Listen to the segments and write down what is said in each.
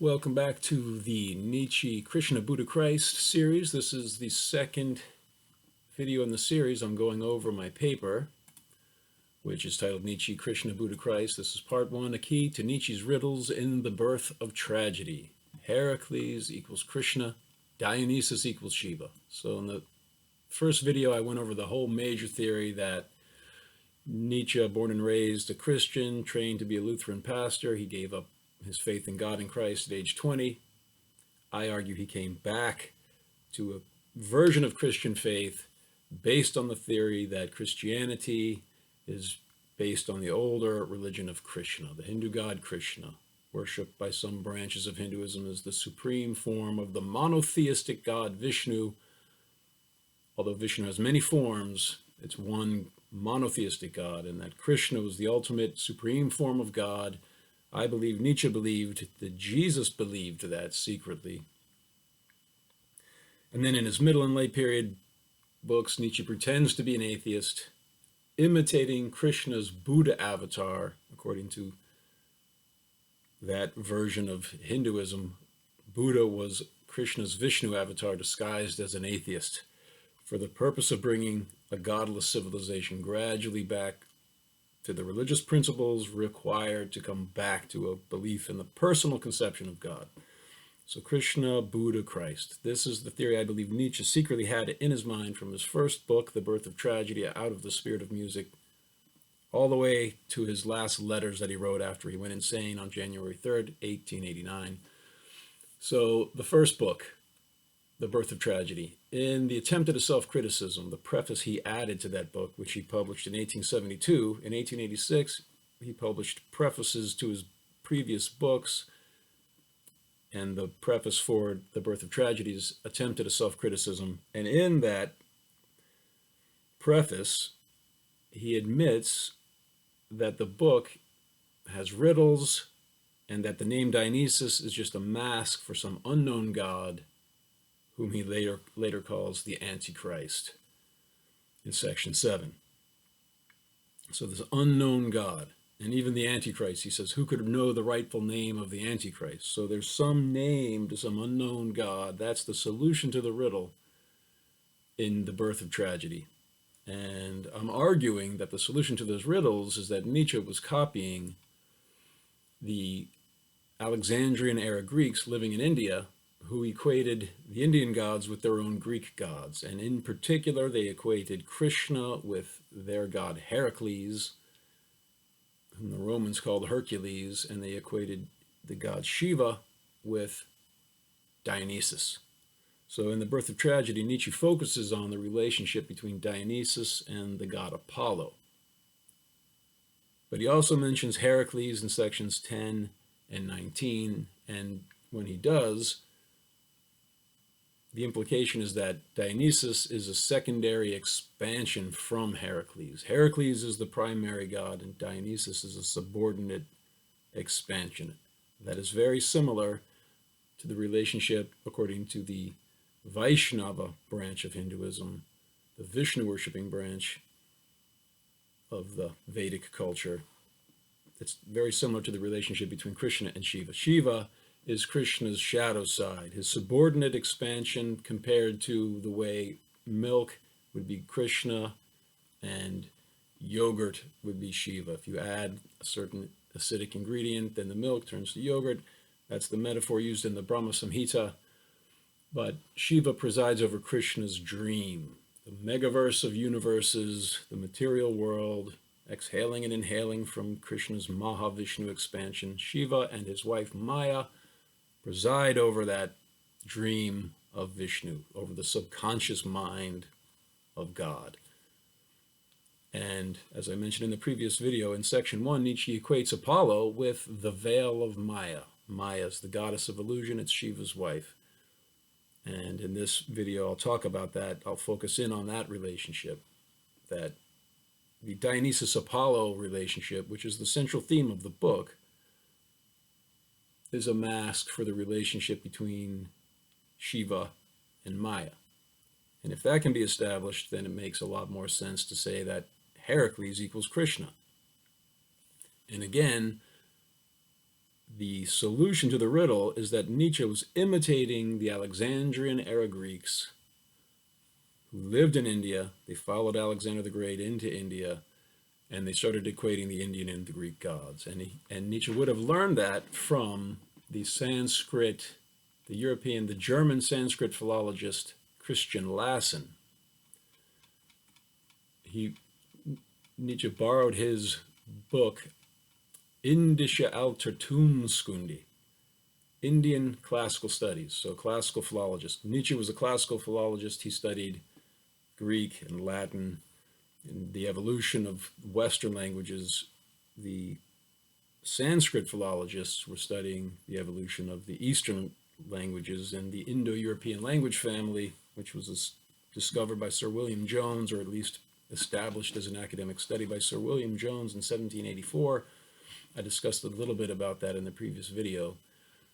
Welcome back to the Nietzsche, Krishna, Buddha, Christ series. This is the second video in the series. I'm going over my paper, which is titled Nietzsche, Krishna, Buddha, Christ. This is part one, a key to Nietzsche's riddles in the birth of tragedy. Heracles equals Krishna, Dionysus equals Shiva. So in the first video, I went over the whole major theory that Nietzsche, born and raised a Christian, trained to be a Lutheran pastor, he gave up his faith in God and Christ at age 20. I argue he came back to a version of Christian faith based on the theory that Christianity is based on the older religion of Krishna, the Hindu god Krishna, worshipped by some branches of Hinduism as the supreme form of the monotheistic god Vishnu. Although Vishnu has many forms, it's one monotheistic god, and that Krishna was the ultimate supreme form of God. I believe Nietzsche believed that Jesus believed that secretly. And then in his middle and late period books, Nietzsche pretends to be an atheist, imitating Krishna's Buddha avatar, according to that version of Hinduism. Buddha was Krishna's Vishnu avatar disguised as an atheist for the purpose of bringing a godless civilization gradually back to the religious principles required to come back to a belief in the personal conception of God. So Krishna, Buddha, Christ. This is the theory I believe Nietzsche secretly had in his mind from his first book, The Birth of Tragedy, Out of the Spirit of Music, all the way to his last letters that he wrote after he went insane on January 3rd, 1889. So the first book, The Birth of Tragedy. In the attempt at a self-criticism, the preface he added to that book, which he published in 1872, in 1886, he published prefaces to his previous books, and the preface for The Birth of Tragedy is attempt at a self-criticism. And in that preface, he admits that the book has riddles and that the name Dionysus is just a mask for some unknown god whom he later calls the Antichrist in section 7. So this unknown god, and even the Antichrist, he says, who could know the rightful name of the Antichrist? So there's some name to some unknown god. That's the solution to the riddle in The Birth of Tragedy. And I'm arguing that the solution to those riddles is that Nietzsche was copying the Alexandrian era Greeks living in India, who equated the Indian gods with their own Greek gods. And in particular, they equated Krishna with their god Heracles, whom the Romans called Hercules, and they equated the god Shiva with Dionysus. So in The Birth of Tragedy, Nietzsche focuses on the relationship between Dionysus and the god Apollo. But he also mentions Heracles in sections 10 and 19, and when he does, the implication is that Dionysus is a secondary expansion from Heracles. Heracles is the primary god, and Dionysus is a subordinate expansion. That is very similar to the relationship, according to the Vaishnava branch of Hinduism, the Vishnu-worshipping branch of the Vedic culture. It's very similar to the relationship between Krishna and Shiva. Shiva is Krishna's shadow side, his subordinate expansion compared to the way milk would be Krishna and yogurt would be Shiva. If you add a certain acidic ingredient, then the milk turns to yogurt. That's the metaphor used in the Brahma Samhita. But Shiva presides over Krishna's dream, the megaverse of universes, the material world, exhaling and inhaling from Krishna's Mahavishnu expansion. Shiva and his wife Maya preside over that dream of Vishnu, over the subconscious mind of God. And as I mentioned in the previous video, in section 1, Nietzsche equates Apollo with the veil of Maya. Maya is the goddess of illusion, it's Shiva's wife. And in this video, I'll talk about that. I'll focus in on that relationship, that the Dionysus-Apollo relationship, which is the central theme of the book, is a mask for the relationship between Shiva and Maya. And if that can be established, then it makes a lot more sense to say that Heracles equals Krishna. And again, the solution to the riddle is that Nietzsche was imitating the Alexandrian era Greeks who lived in India. They followed Alexander the Great into India, and they started equating the Indian and the Greek gods. And Nietzsche would have learned that from the Sanskrit, the German Sanskrit philologist Christian Lassen. Nietzsche borrowed his book Indische Altertumskunde, Indian classical studies, so classical philologist. Nietzsche was a classical philologist. He studied Greek and Latin and the evolution of Western languages. The Sanskrit philologists were studying the evolution of the Eastern languages and the Indo-European language family, which was discovered by Sir William Jones, or at least established as an academic study by Sir William Jones in 1784. I discussed a little bit about that in the previous video.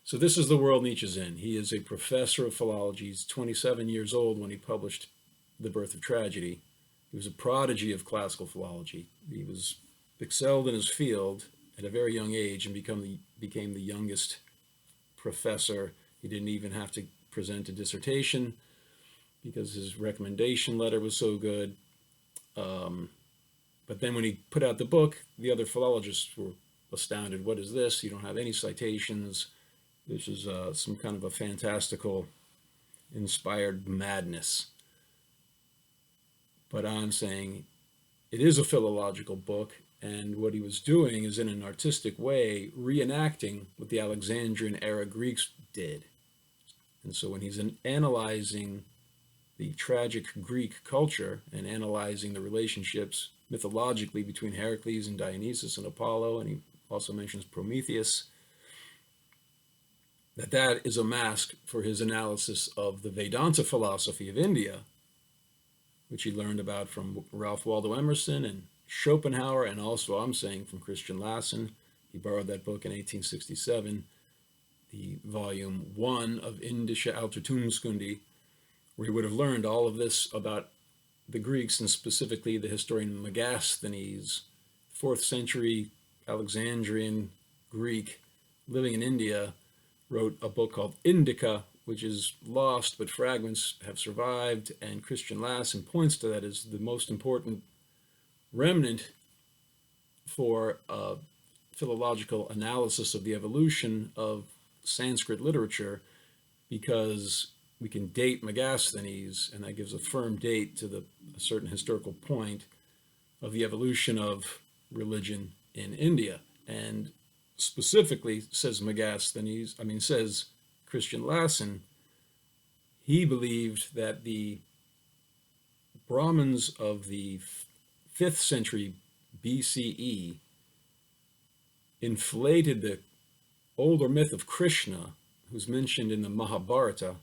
So this is the world Nietzsche's in. He is a professor of philology. He's 27 years old when he published The Birth of Tragedy. He was a prodigy of classical philology. He was excelled in his field at a very young age and became the youngest professor. He didn't even have to present a dissertation because his recommendation letter was so good. But then when he put out the book, the other philologists were astounded. What is this? You don't have any citations. This is some kind of a fantastical, inspired madness. But I'm saying it is a philological book, and what he was doing is, in an artistic way, reenacting what the Alexandrian era Greeks did. And so when he's analyzing the tragic Greek culture and analyzing the relationships mythologically between Heracles and Dionysus and Apollo, and he also mentions Prometheus, that is a mask for his analysis of the Vedanta philosophy of India, which he learned about from Ralph Waldo Emerson and Schopenhauer, and also, I'm saying, from Christian Lassen. He borrowed that book in 1867, the volume 1 of Indische Altertumskunde, where he would have learned all of this about the Greeks, and specifically the historian Megasthenes, 4th century Alexandrian Greek living in India, wrote a book called Indica, which is lost, but fragments have survived, and Christian Lassen points to that as the most important remnant for philological analysis of the evolution of Sanskrit literature, because we can date Megasthenes, and that gives a firm date to a certain historical point of the evolution of religion in India. And specifically, says Christian Lassen, he believed that the Brahmins of the 5th century BCE inflated the older myth of Krishna, who's mentioned in the Mahabharata.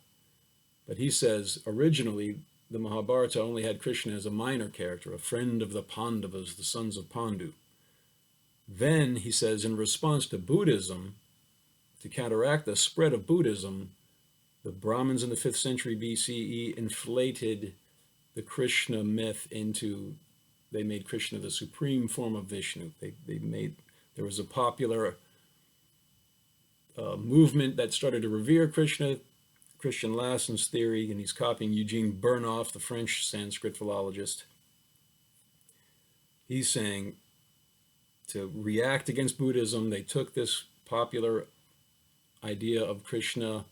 But he says originally the Mahabharata only had Krishna as a minor character, a friend of the Pandavas, the sons of Pandu. Then, he says, in response to Buddhism, to counteract the spread of Buddhism, the Brahmins in the 5th century BCE inflated the Krishna myth they made Krishna the supreme form of Vishnu. There was a popular movement that started to revere Krishna, Christian Lassen's theory, and he's copying Eugene Burnouf, the French Sanskrit philologist. He's saying, to react against Buddhism, they took this popular idea of Krishna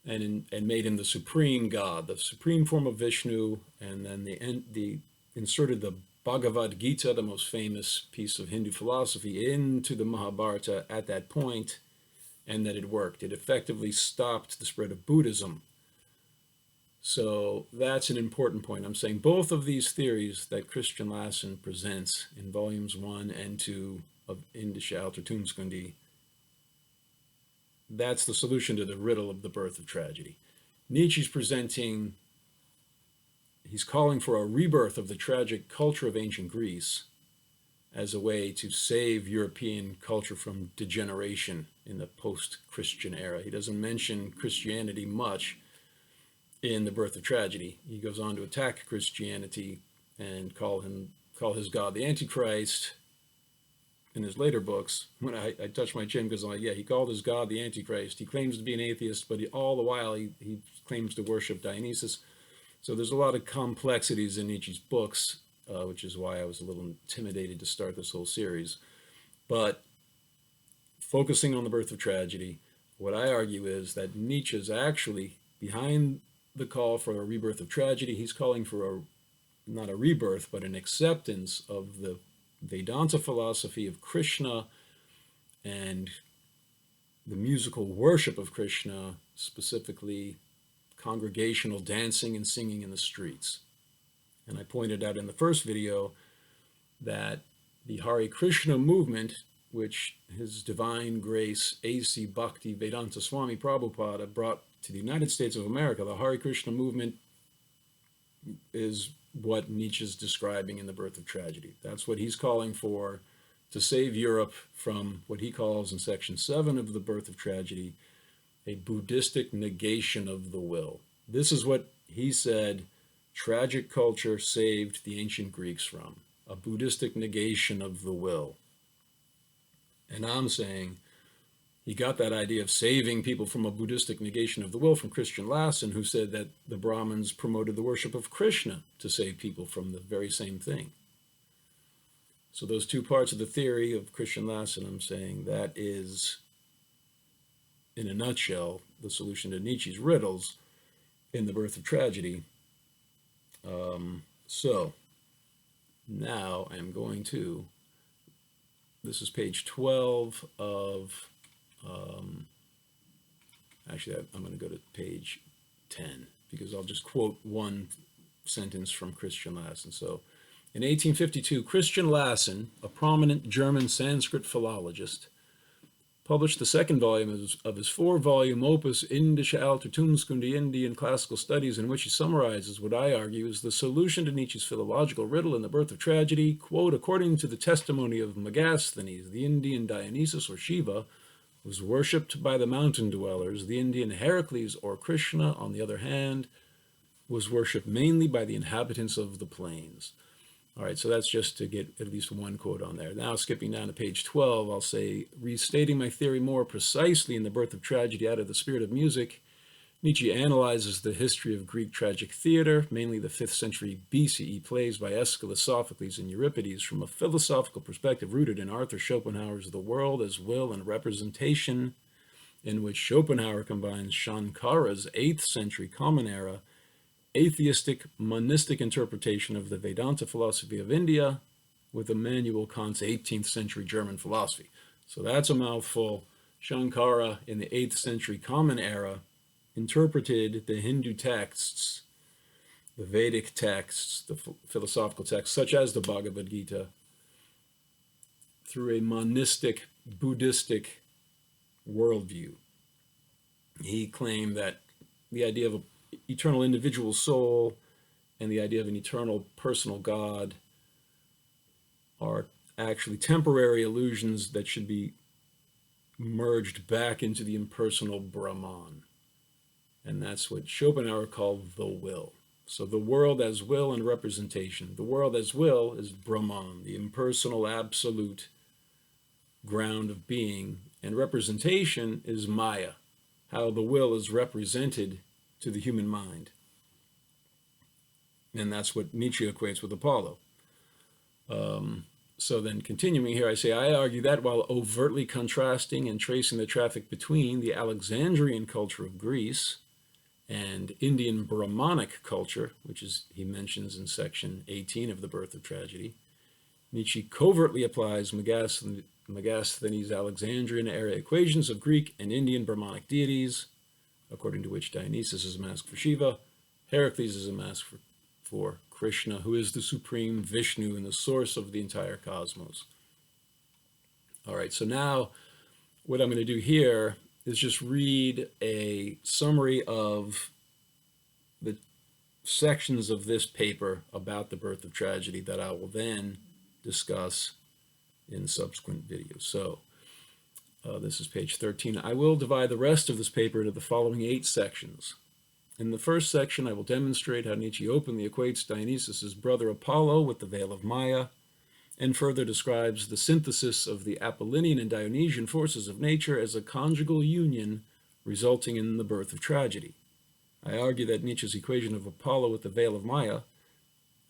and made him the supreme god, the supreme form of Vishnu, and then they inserted the Bhagavad Gita, the most famous piece of Hindu philosophy, into the Mahabharata at that point, and that it worked. It effectively stopped the spread of Buddhism. So that's an important point. I'm saying both of these theories that Christian Lassen presents in volumes 1 and 2 of Indische Altertumskunde, that's the solution to the riddle of the birth of tragedy. Nietzsche's he's calling for a rebirth of the tragic culture of ancient Greece as a way to save European culture from degeneration in the post-Christian era. He doesn't mention Christianity much in The Birth of Tragedy. He goes on to attack Christianity and call his God the Antichrist, in his later books, when I touched my chin because I'm like, yeah, he called his God the Antichrist. He claims to be an atheist, but all the while he claims to worship Dionysus. So there's a lot of complexities in Nietzsche's books, which is why I was a little intimidated to start this whole series. But focusing on the birth of tragedy, what I argue is that Nietzsche is actually behind the call for a rebirth of tragedy. He's calling for not a rebirth, but an acceptance of the Vedanta philosophy of Krishna and the musical worship of Krishna, specifically congregational dancing and singing in the streets. And I pointed out in the first video that the Hare Krishna movement, which His Divine Grace A.C. Bhakti Vedanta Swami Prabhupada brought to the United States of America, the Hare Krishna movement is what Nietzsche's describing in The Birth of Tragedy. That's what he's calling for to save Europe from what he calls in section 7 of The Birth of Tragedy, a Buddhistic negation of the will. This is what he said tragic culture saved the ancient Greeks from, a Buddhistic negation of the will. And I'm saying he got that idea of saving people from a Buddhistic negation of the will from Christian Lassen, who said that the Brahmins promoted the worship of Krishna to save people from the very same thing. So those two parts of the theory of Christian Lassen, I'm saying that is, in a nutshell, the solution to Nietzsche's riddles in The Birth of Tragedy. So now I'm going to, this is page 12 of, actually I'm going to go to page 10 because I'll just quote one sentence from Christian Lassen. So in 1852, Christian Lassen, a prominent German Sanskrit philologist, published the second volume of his 4-volume opus Indische Altertumskunde, Indian Classical Studies, in which he summarizes what I argue is the solution to Nietzsche's philological riddle in The Birth of Tragedy. Quote, according to the testimony of Megasthenes, the Indian Dionysus or Shiva was worshipped by the mountain dwellers. The Indian Heracles or Krishna, on the other hand, was worshipped mainly by the inhabitants of the plains. All right, so that's just to get at least one quote on there. Now, skipping down to page 12, I'll say, restating my theory more precisely in The Birth of Tragedy out of the spirit of music, Nietzsche analyzes the history of Greek tragic theater, mainly the 5th century BCE plays by Aeschylus, Sophocles, and Euripides, from a philosophical perspective rooted in Arthur Schopenhauer's The World as Will and Representation, in which Schopenhauer combines Shankara's 8th century Common Era atheistic monistic interpretation of the Vedanta philosophy of India with Immanuel Kant's 18th century German philosophy. So that's a mouthful. Shankara in the 8th century Common Era interpreted the Hindu texts, the Vedic texts, the philosophical texts, such as the Bhagavad Gita, through a monistic, Buddhistic worldview. He claimed that the idea of an eternal individual soul and the idea of an eternal personal God are actually temporary illusions that should be merged back into the impersonal Brahman. And that's what Schopenhauer called the will. So the world as will and representation. The world as will is Brahman, the impersonal absolute ground of being. And representation is Maya, how the will is represented to the human mind. And that's what Nietzsche equates with Apollo. So then continuing here, I say, I argue that while overtly contrasting and tracing the traffic between the Alexandrian culture of Greece and Indian Brahmanic culture, which is he mentions in section 18 of The Birth of Tragedy, Nietzsche covertly applies Megasthenes' Alexandrian era equations of Greek and Indian Brahmanic deities, according to which Dionysus is a mask for Shiva, Heracles is a mask for Krishna, who is the supreme Vishnu and the source of the entire cosmos. All right, so now what I'm going to do here is just read a summary of the sections of this paper about The Birth of Tragedy that I will then discuss in subsequent videos. So this is page 13. I will divide the rest of this paper into the following 8 sections. In the first section, I will demonstrate how Nietzsche openly equates Dionysus' brother Apollo with the veil of Maya. and further describes the synthesis of the Apollonian and Dionysian forces of nature as a conjugal union resulting in the birth of tragedy. I argue that Nietzsche's equation of Apollo with the veil of Maya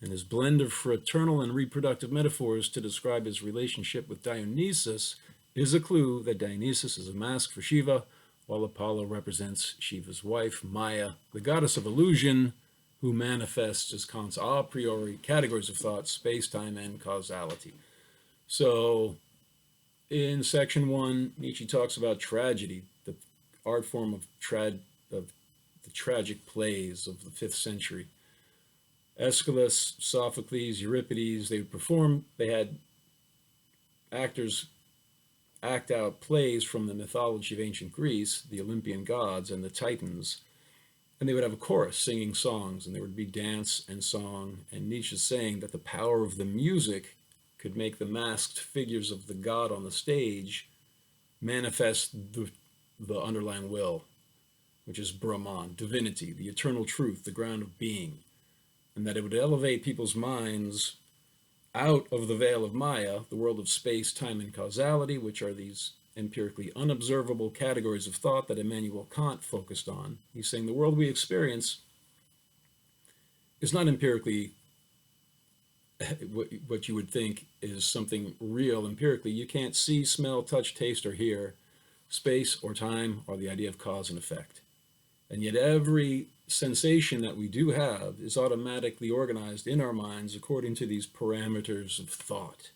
and his blend of fraternal and reproductive metaphors to describe his relationship with Dionysus is a clue that Dionysus is a mask for Shiva, while Apollo represents Shiva's wife, Maya, the goddess of illusion, who manifests as Kant's a priori categories of thought, space, time, and causality. So in section 1, Nietzsche talks about tragedy, the art form of the tragic plays of the 5th century. Aeschylus, Sophocles, Euripides, they had actors act out plays from the mythology of ancient Greece, the Olympian gods and the Titans, and they would have a chorus singing songs, and there would be dance and song, and Nietzsche's saying that the power of the music could make the masked figures of the god on the stage manifest the underlying will, which is Brahman, divinity, the eternal truth, the ground of being, and that it would elevate people's minds out of the veil of Maya, the world of space, time, and causality, which are these empirically unobservable categories of thought that Immanuel Kant focused on. He's saying the world we experience is not empirically what you would think is something real empirically. You can't see, smell, touch, taste, or hear. Space or time are the idea of cause and effect. And yet every sensation that we do have is automatically organized in our minds according to these parameters of thought.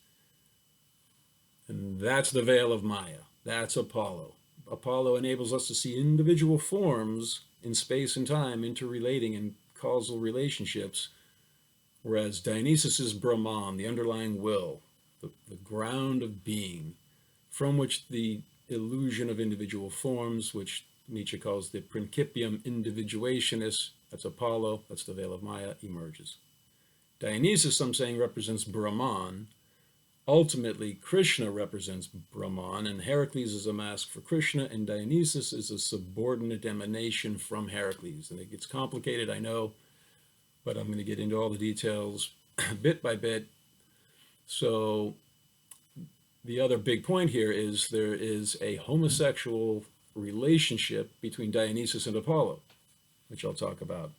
And that's the veil of Maya. That's Apollo. Apollo enables us to see individual forms in space and time interrelating in causal relationships, whereas Dionysus is Brahman, the underlying will, the ground of being, from which the illusion of individual forms, which Nietzsche calls the principium individuationis, that's Apollo, that's the veil of Maya, emerges. Dionysus, I'm saying, represents Brahman. Ultimately, Krishna represents Brahman, and Heracles is a mask for Krishna, and Dionysus is a subordinate emanation from Heracles. And it gets complicated, I know, but I'm going to get into all the details bit by bit. So the other big point here is there is a homosexual relationship between Dionysus and Apollo, which I'll talk about.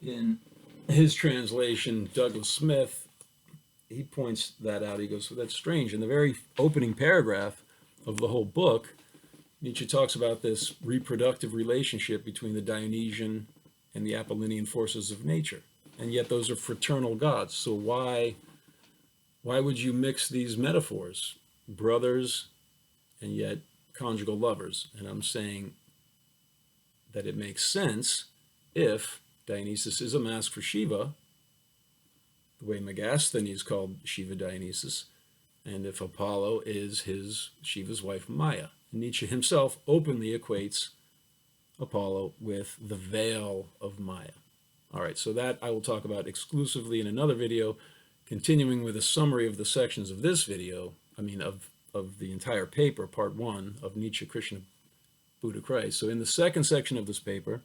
In his translation, Douglas Smith, he points that out. He goes, well, that's strange. In the very opening paragraph of the whole book, Nietzsche talks about this reproductive relationship between the Dionysian and the Apollonian forces of nature. And yet those are fraternal gods. So why would you mix these metaphors? Brothers and yet conjugal lovers. And I'm saying that it makes sense if Dionysus is a mask for Shiva, the way Megasthenes called Shiva Dionysus, and if Apollo is Shiva's wife Maya. Nietzsche himself openly equates Apollo with the veil of Maya. All right, so that I will talk about exclusively in another video, continuing with a summary of the sections of this video, of the entire paper, part 1 of Nietzsche, Krishna, Buddha, Christ. So in the second section of this paper,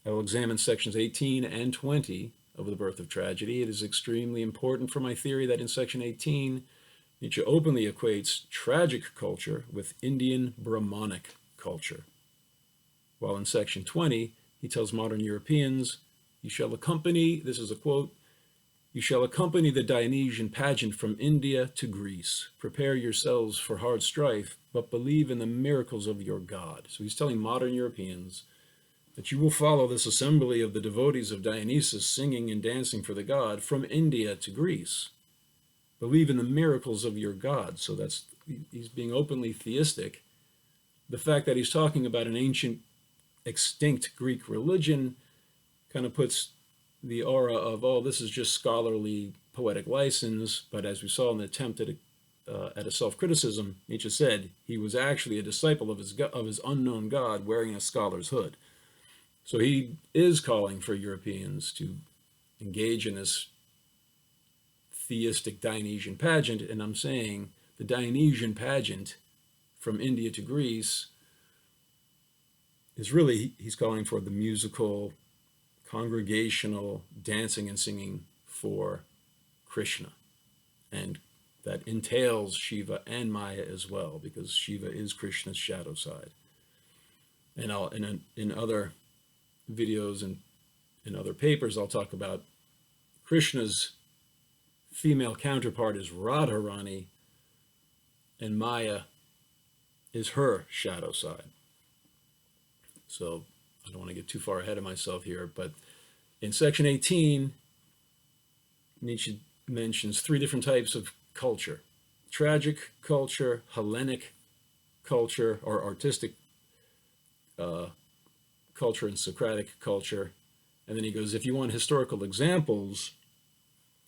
I will examine sections 18 and 20 of The Birth of Tragedy. It is extremely important for my theory that in section 18, Nietzsche openly equates tragic culture with Indian Brahmanic culture. While in section 20, he tells modern Europeans, you shall accompany, this is a quote, you shall accompany the Dionysian pageant from India to Greece. Prepare yourselves for hard strife, but believe in the miracles of your God. So he's telling modern Europeans that you will follow this assembly of the devotees of Dionysus singing and dancing for the god from India to Greece. Believe in the miracles of your God. So he's being openly theistic. The fact that he's talking about an ancient extinct Greek religion kind of puts the aura of, oh, this is just scholarly poetic license. But as we saw in the attempt at a self-criticism, Nietzsche said he was actually a disciple of his unknown God wearing a scholar's hood. So he is calling for Europeans to engage in this theistic Dionysian pageant, and I'm saying the Dionysian pageant from India to Greece is really, he's calling for the musical, congregational dancing and singing for Krishna. and that entails Shiva and Maya as well, because Shiva is Krishna's shadow side. And in other videos and in other papers, I'll talk about Krishna's female counterpart is Radharani, and Maya is her shadow side. So I don't want to get too far ahead of myself here, but in section 18, Nietzsche mentions three different types of culture: tragic culture, Hellenic culture, or artistic culture, and Socratic culture. And then he goes, if you want historical examples,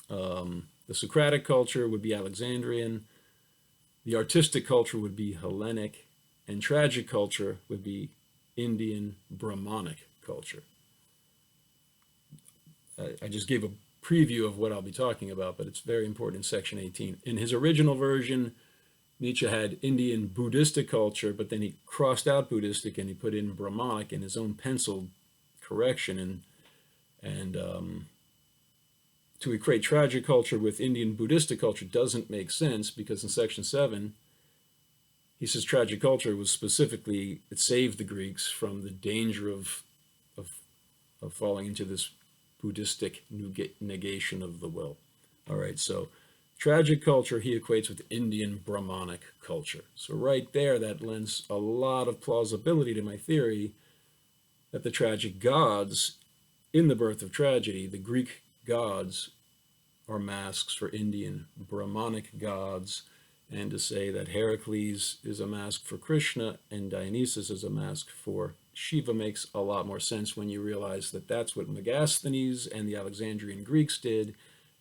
the Socratic culture would be Alexandrian, the artistic culture would be Hellenic, and tragic culture would be Indian Brahmanic culture. I just gave a preview of what I'll be talking about, but it's very important in section 18. In his original version, Nietzsche had Indian Buddhistic culture, but then he crossed out Buddhistic and he put in Brahmanic in his own penciled correction. And to equate tragic culture with Indian Buddhistic culture doesn't make sense, because in section 7, he says tragic culture was specifically, it saved the Greeks from the danger of falling into this Buddhistic negation of the will. All right, so tragic culture he equates with Indian Brahmanic culture. So right there, that lends a lot of plausibility to my theory that the tragic gods in the birth of tragedy, the Greek gods, are masks for Indian Brahmanic gods, and to say that Heracles is a mask for Krishna and Dionysus is a mask for Shiva makes a lot more sense when you realize that that's what Megasthenes and the Alexandrian Greeks did,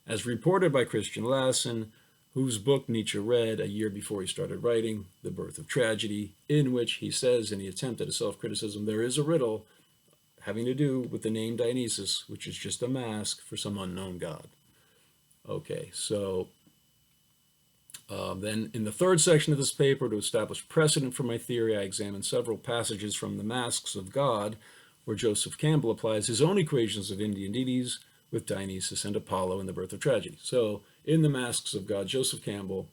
as reported by Christian Lassen, whose book Nietzsche read a year before he started writing The Birth of Tragedy, in which he says, in the attempt at a self-criticism, there is a riddle having to do with the name Dionysus, which is just a mask for some unknown god. Okay, so then in the third section of this paper, to establish precedent for my theory, I examined several passages from the Masks of God, where Joseph Campbell applies his own equations of Indian deities with Dionysus and Apollo in The Birth of Tragedy. So in the Masks of God, Joseph Campbell,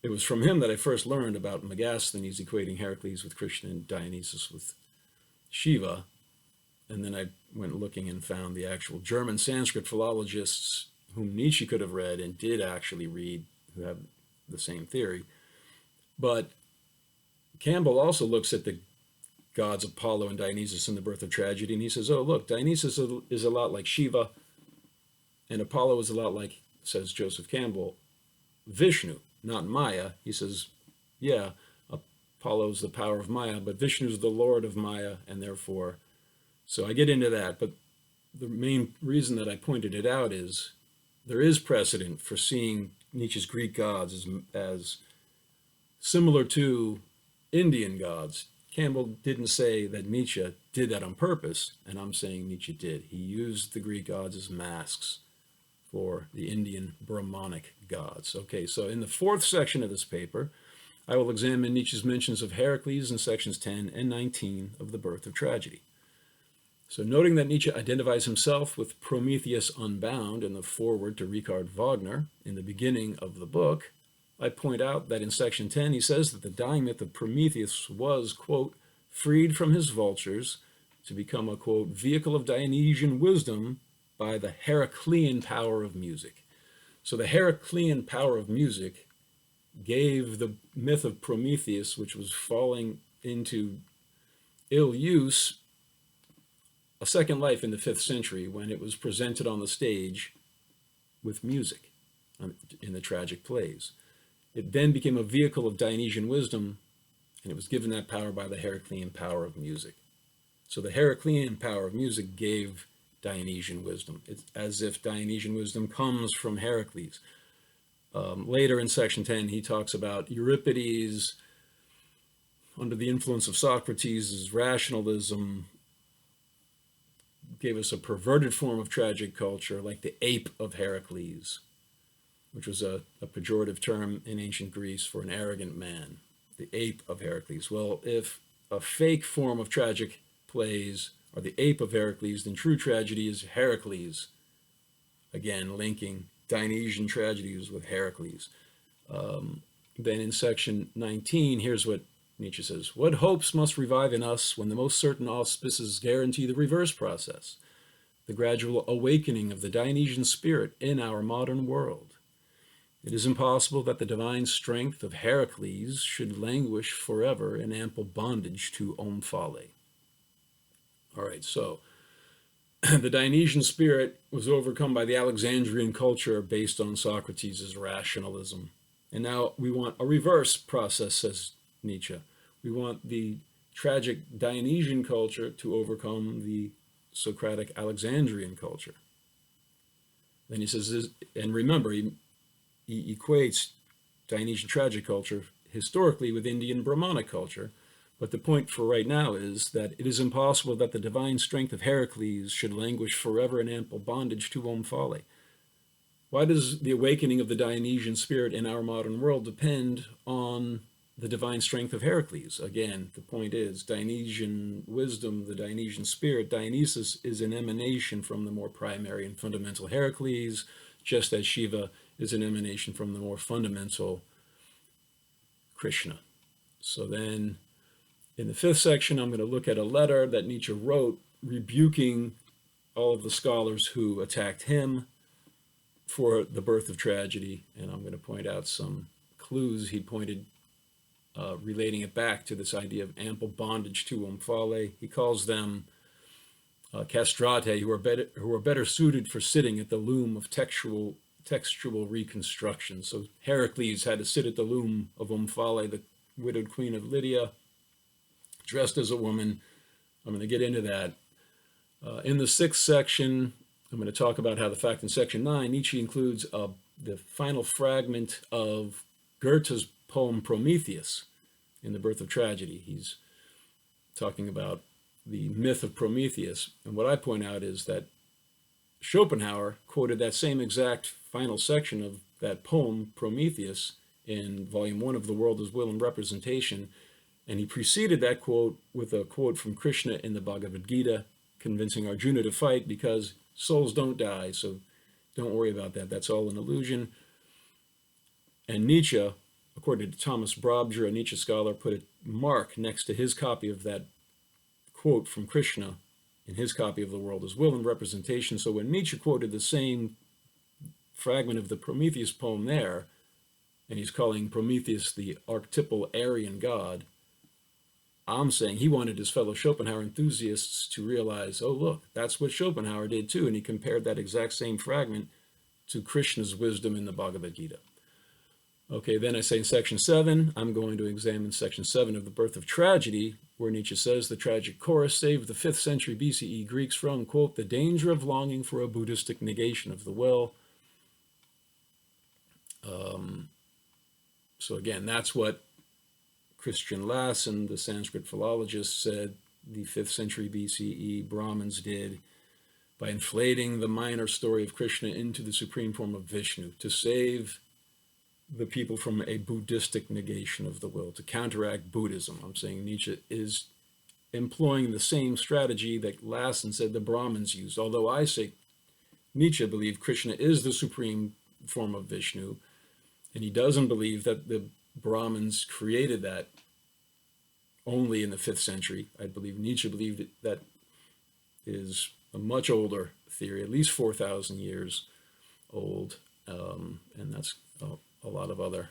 it was from him that I first learned about Megasthenes equating Heracles with Krishna and Dionysus with Shiva. And then I went looking and found the actual German Sanskrit philologists whom Nietzsche could have read and did actually read, who have the same theory. But Campbell also looks at the gods Apollo and Dionysus in The Birth of Tragedy, and he says, oh, look, Dionysus is a lot like Shiva, and Apollo is a lot like, says Joseph Campbell, Vishnu, not Maya. He says, yeah, Apollo is the power of Maya, but Vishnu is the lord of Maya, and therefore, so I get into that. But the main reason that I pointed it out is there is precedent for seeing Nietzsche's Greek gods as similar to Indian gods. Campbell didn't say that Nietzsche did that on purpose, and I'm saying Nietzsche did. He used the Greek gods as masks for the Indian Brahmanic gods. Okay, so in the fourth section of this paper, I will examine Nietzsche's mentions of Heracles in sections 10 and 19 of The Birth of Tragedy. So noting that Nietzsche identifies himself with Prometheus Unbound in the foreword to Richard Wagner in the beginning of the book, I point out that in section 10 he says that the dying myth of Prometheus was, quote, freed from his vultures to become a, quote, vehicle of Dionysian wisdom by the Heraclean power of music. So the Heraclean power of music gave the myth of Prometheus, which was falling into ill use, a second life in the 5th century when it was presented on the stage with music in the tragic plays. It then became a vehicle of Dionysian wisdom, and it was given that power by the Heraclean power of music. So the Heraclean power of music gave Dionysian wisdom. It's as if Dionysian wisdom comes from Heracles. Later in section 10, he talks about Euripides under the influence of Socrates' rationalism gave us a perverted form of tragic culture, like the ape of Heracles, which was a pejorative term in ancient Greece for an arrogant man, the ape of Heracles. Well, if a fake form of tragic plays are the ape of Heracles, then true tragedy is Heracles, again linking Dionysian tragedies with Heracles. Then in section 19, here's what Nietzsche says: what hopes must revive in us when the most certain auspices guarantee the reverse process, the gradual awakening of the Dionysian spirit in our modern world? It is impossible that the divine strength of Heracles should languish forever in ample bondage to Omphale. All right, so the Dionysian spirit was overcome by the Alexandrian culture based on Socrates' rationalism. And now we want a reverse process, says Nietzsche. We want the tragic Dionysian culture to overcome the Socratic Alexandrian culture. Then he says, and remember, he equates Dionysian tragic culture historically with Indian Brahmanic culture. But the point for right now is that it is impossible that the divine strength of Heracles should languish forever in ample bondage to Omphale. Why does the awakening of the Dionysian spirit in our modern world depend on the divine strength of Heracles? Again, the point is Dionysian wisdom, the Dionysian spirit, Dionysus is an emanation from the more primary and fundamental Heracles, just as Shiva is an emanation from the more fundamental Krishna. So then in the fifth section, I'm going to look at a letter that Nietzsche wrote rebuking all of the scholars who attacked him for the birth of tragedy. And I'm going to point out some clues he pointed relating it back to this idea of ample bondage to Omphale. He calls them castrate, who are better suited for sitting at the loom of textual reconstruction. So Heracles had to sit at the loom of Omphale, the widowed queen of Lydia, dressed as a woman. I'm going to get into that. In the sixth section, I'm going to talk about how the fact in section 9, Nietzsche includes the final fragment of Goethe's poem Prometheus in The Birth of Tragedy. He's talking about the myth of Prometheus. And what I point out is that Schopenhauer quoted that same exact final section of that poem, Prometheus, in volume 1 of The World as Will and Representation. And he preceded that quote with a quote from Krishna in the Bhagavad Gita, convincing Arjuna to fight because souls don't die, so don't worry about that. That's all an illusion. And Nietzsche, according to Thomas Brobger, a Nietzsche scholar, put a mark next to his copy of that quote from Krishna in his copy of The World as Will and Representation. So when Nietzsche quoted the same fragment of the Prometheus poem there, and he's calling Prometheus the archetypal Aryan god, I'm saying he wanted his fellow Schopenhauer enthusiasts to realize, oh, look, that's what Schopenhauer did too. And he compared that exact same fragment to Krishna's wisdom in the Bhagavad Gita. Okay, then I say in section 7, I'm going to examine section 7 of The Birth of Tragedy, where Nietzsche says the tragic chorus saved the 5th century BCE Greeks from, quote, the danger of longing for a Buddhistic negation of the will. So again, that's what Christian Lassen, the Sanskrit philologist, said the 5th century BCE Brahmins did by inflating the minor story of Krishna into the supreme form of Vishnu to save the people from a Buddhistic negation of the will, to counteract Buddhism. I'm saying Nietzsche is employing the same strategy that Lassen said the Brahmins used, although I say Nietzsche believed Krishna is the supreme form of Vishnu, and he doesn't believe that the Brahmins created that only in the 5th century. I believe Nietzsche believed that is a much older theory, at least 4,000 years old, and that's a lot of other,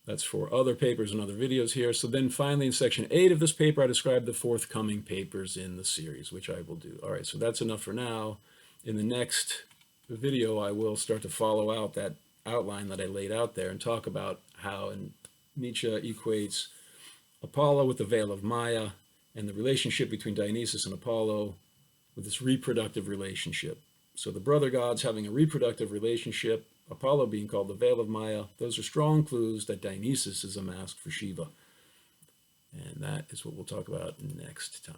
that's for other papers and other videos here. So then finally in section 8 of this paper, I describe the forthcoming papers in the series, which I will do. All right, so that's enough for now. In the next video, I will start to follow out that outline that I laid out there and talk about how Nietzsche equates Apollo with the veil of Maya and the relationship between Dionysus and Apollo with this reproductive relationship. So the brother gods having a reproductive relationship, Apollo being called the veil of Maya, those are strong clues that Dionysus is a mask for Shiva. And that is what we'll talk about next time.